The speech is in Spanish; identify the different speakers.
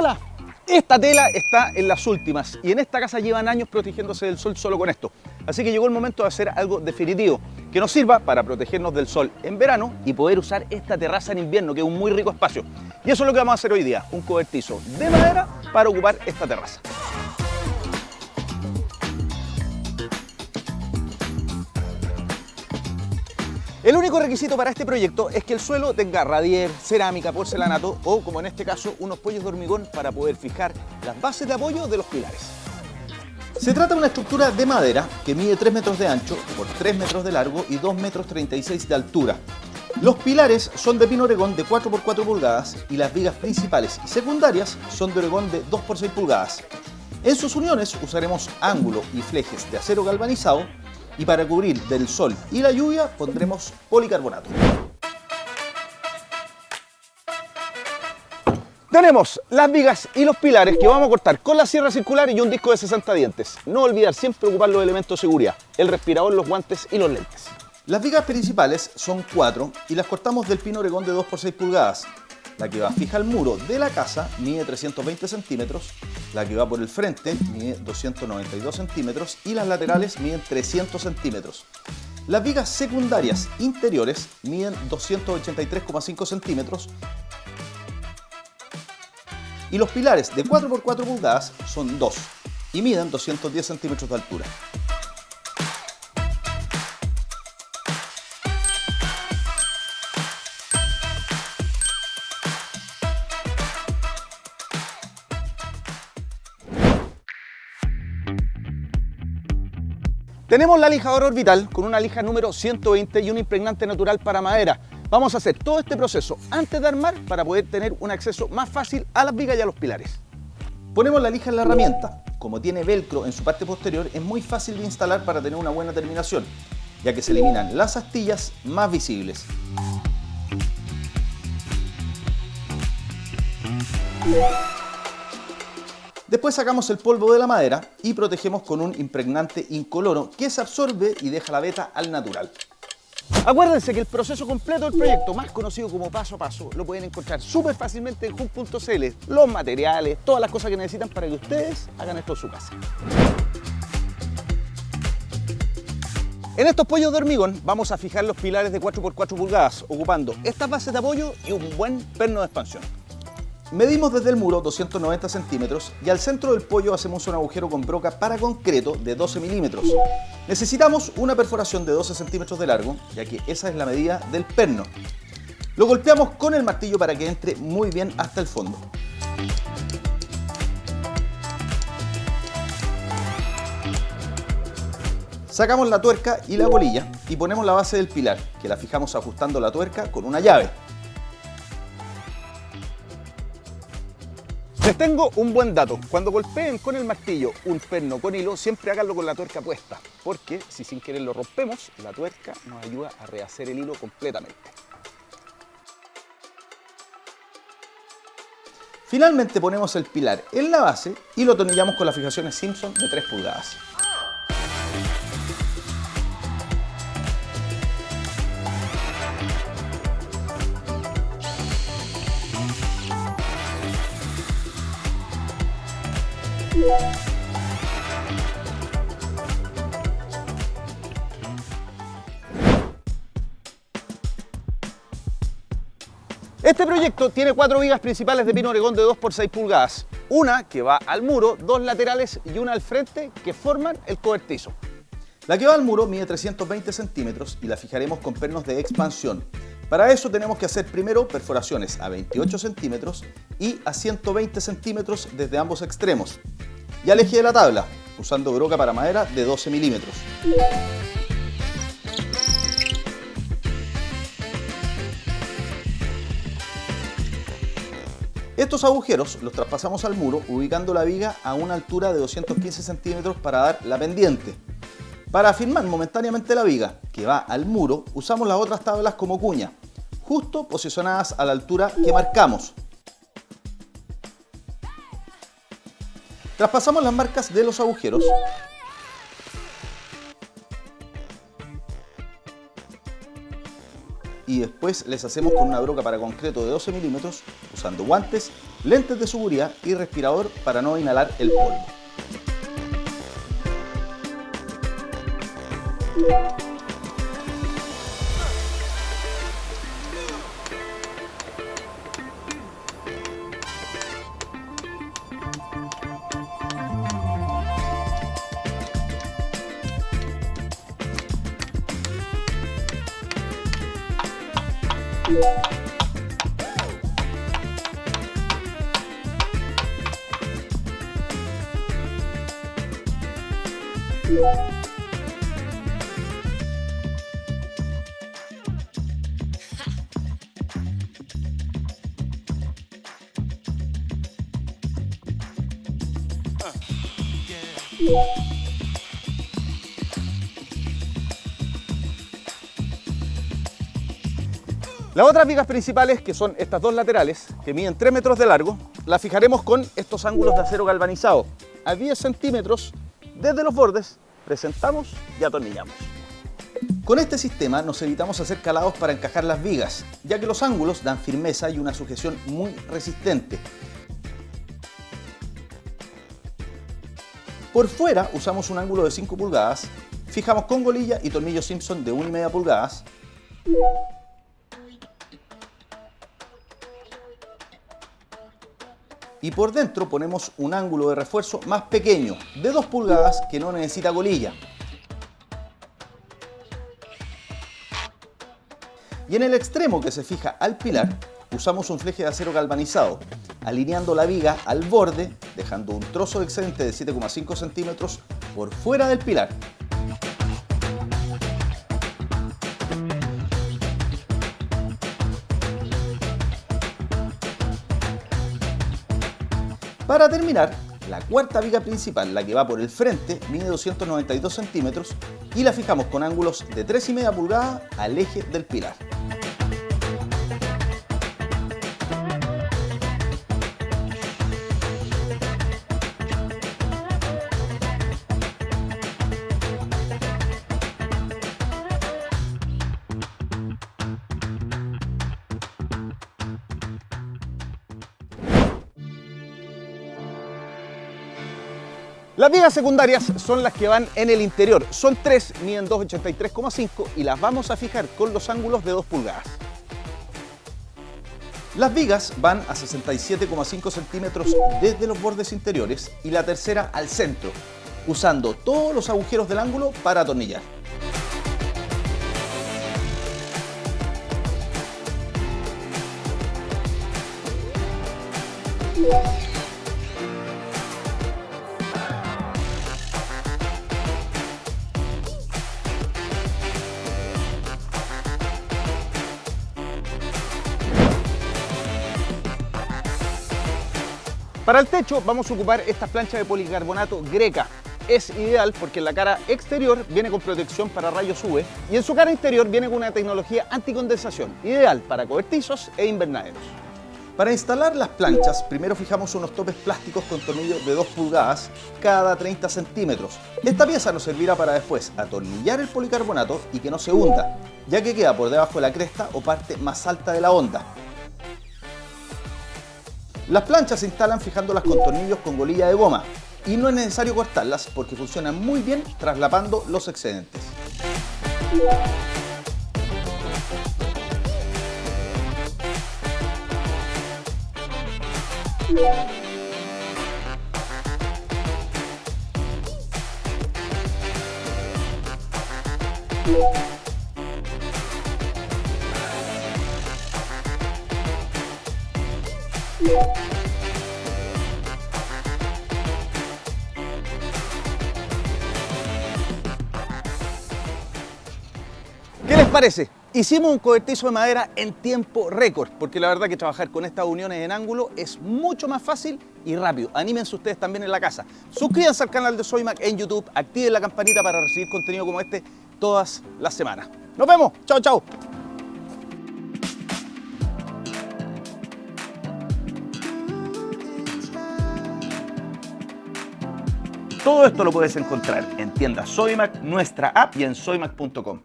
Speaker 1: Hola, esta tela está en las últimas y en esta casa llevan años protegiéndose del sol solo con esto. Así que llegó el momento de hacer algo definitivo que nos sirva para protegernos del sol en verano y poder usar esta terraza en invierno, que es un muy rico espacio. Y eso es lo que vamos a hacer hoy día, un cobertizo de madera para ocupar esta terraza. El único requisito para este proyecto es que el suelo tenga radier, cerámica, porcelanato o, como en este caso, unos pollos de hormigón para poder fijar las bases de apoyo de los pilares. Se trata de una estructura de madera que mide 3 metros de ancho por 3 metros de largo y 2 metros 36 de altura. Los pilares son de pino oregón de 4 por 4 pulgadas y las vigas principales y secundarias son de oregón de 2 por 6 pulgadas. En sus uniones usaremos ángulo y flejes de acero galvanizado y para cubrir del sol y la lluvia pondremos policarbonato. Tenemos las vigas y los pilares que vamos a cortar con la sierra circular y un disco de 60 dientes. No olvidar siempre ocupar los elementos de seguridad, el respirador, los guantes y los lentes. Las vigas principales son 4 y las cortamos del pino oregón de 2 por 6 pulgadas. La que va fija al muro de la casa mide 320 centímetros, la que va por el frente mide 292 centímetros y las laterales miden 300 centímetros. Las vigas secundarias interiores miden 283,5 centímetros y los pilares de 4 por 4 pulgadas son 2 y miden 210 centímetros de altura. Tenemos la lijadora orbital con una lija número 120 y un impregnante natural para madera. Vamos a hacer todo este proceso antes de armar para poder tener un acceso más fácil a las vigas y a los pilares. Ponemos la lija en la herramienta. Como tiene velcro en su parte posterior, es muy fácil de instalar para tener una buena terminación, ya que se eliminan las astillas más visibles. Después sacamos el polvo de la madera y protegemos con un impregnante incoloro que se absorbe y deja la veta al natural. Acuérdense que el proceso completo del proyecto, más conocido como paso a paso, lo pueden encontrar súper fácilmente en Hub.cl. Los materiales, todas las cosas que necesitan para que ustedes hagan esto en su casa. En estos pollos de hormigón vamos a fijar los pilares de 4 por 4 pulgadas, ocupando estas bases de apoyo y un buen perno de expansión. Medimos desde el muro 290 centímetros y al centro del pollo hacemos un agujero con broca para concreto de 12 milímetros. Necesitamos una perforación de 12 centímetros de largo, ya que esa es la medida del perno. Lo golpeamos con el martillo para que entre muy bien hasta el fondo. Sacamos la tuerca y la bolilla y ponemos la base del pilar, que la fijamos ajustando la tuerca con una llave. Les tengo un buen dato. Cuando golpeen con el martillo un perno con hilo, siempre háganlo con la tuerca puesta, porque si sin querer lo rompemos, la tuerca nos ayuda a rehacer el hilo completamente. Finalmente ponemos el pilar en la base y lo atornillamos con las fijaciones Simpson de 3 pulgadas. Este proyecto tiene 4 vigas principales de pino oregón de 2 por 6 pulgadas, una que va al muro, 2 laterales y una al frente que forman el cobertizo. La que va al muro mide 320 centímetros y la fijaremos con pernos de expansión. Para eso tenemos que hacer primero perforaciones a 28 centímetros y a 120 centímetros desde ambos extremos. Y al eje de la tabla, usando broca para madera de 12 milímetros. Estos agujeros los traspasamos al muro ubicando la viga a una altura de 215 centímetros para dar la pendiente. Para afirmar momentáneamente la viga que va al muro, usamos las otras tablas como cuña, justo posicionadas a la altura que marcamos. Traspasamos las marcas de los agujeros y después les hacemos con una broca para concreto de 12 milímetros usando guantes lentes de seguridad y respirador para no inhalar el polvo. Las otras vigas principales, que son estas dos laterales, que miden 3 metros de largo, las fijaremos con estos ángulos de acero galvanizado. A 10 centímetros desde los bordes, presentamos y atornillamos. Con este sistema nos evitamos hacer calados para encajar las vigas, ya que los ángulos dan firmeza y una sujeción muy resistente. Por fuera usamos un ángulo de 5 pulgadas, fijamos con golilla y tornillo Simpson de 1,5 pulgadas. Y por dentro ponemos un ángulo de refuerzo más pequeño, de 2 pulgadas, que no necesita golilla. Y en el extremo que se fija al pilar, usamos un fleje de acero galvanizado, alineando la viga al borde, dejando un trozo de excedente de 7,5 centímetros por fuera del pilar. Para terminar, la cuarta viga principal, la que va por el frente, mide 292 centímetros y la fijamos con ángulos de 3,5 pulgadas al eje del pilar. Las vigas secundarias son las que van en el interior. Son 3, miden 2,83,5 y las vamos a fijar con los ángulos de 2 pulgadas. Las vigas van a 67,5 centímetros desde los bordes interiores y la tercera al centro, usando todos los agujeros del ángulo para atornillar. Para el techo vamos a ocupar estas planchas de policarbonato Greca. Es ideal porque en la cara exterior viene con protección para rayos UV y en su cara interior viene con una tecnología anticondensación, ideal para cobertizos e invernaderos. Para instalar las planchas, primero fijamos unos topes plásticos con tornillos de 2 pulgadas cada 30 centímetros. Esta pieza nos servirá para después atornillar el policarbonato y que no se hunda, ya que queda por debajo de la cresta o parte más alta de la honda. Las planchas se instalan fijándolas con tornillos con golilla de goma y no es necesario cortarlas porque funcionan muy bien traslapando los excedentes. ¿Qué les parece? Hicimos un cobertizo de madera en tiempo récord, porque la verdad que trabajar con estas uniones en ángulo es mucho más fácil y rápido. Anímense ustedes también en la casa. Suscríbanse al canal de Soymac en YouTube, activen la campanita para recibir contenido como este todas las semanas. ¡Nos vemos! ¡Chao, chao! Todo esto lo puedes encontrar en tiendas Soymac, nuestra app y en soymac.com.